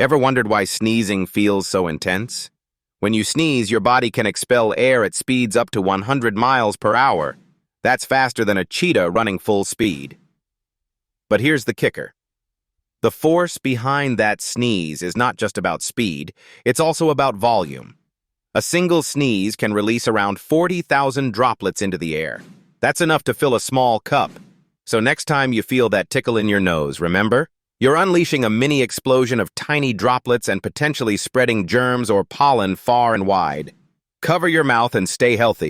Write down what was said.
Ever wondered why sneezing feels so intense? When you sneeze, your body can expel air at speeds up to 100 miles per hour. That's faster than a cheetah running full speed. But here's the kicker. The force behind that sneeze is not just about speed, it's also about volume. A single sneeze can release around 40,000 droplets into the air. That's enough to fill a small cup. So next time you feel that tickle in your nose, remember? You're unleashing a mini explosion of tiny droplets and potentially spreading germs or pollen far and wide. Cover your mouth and stay healthy.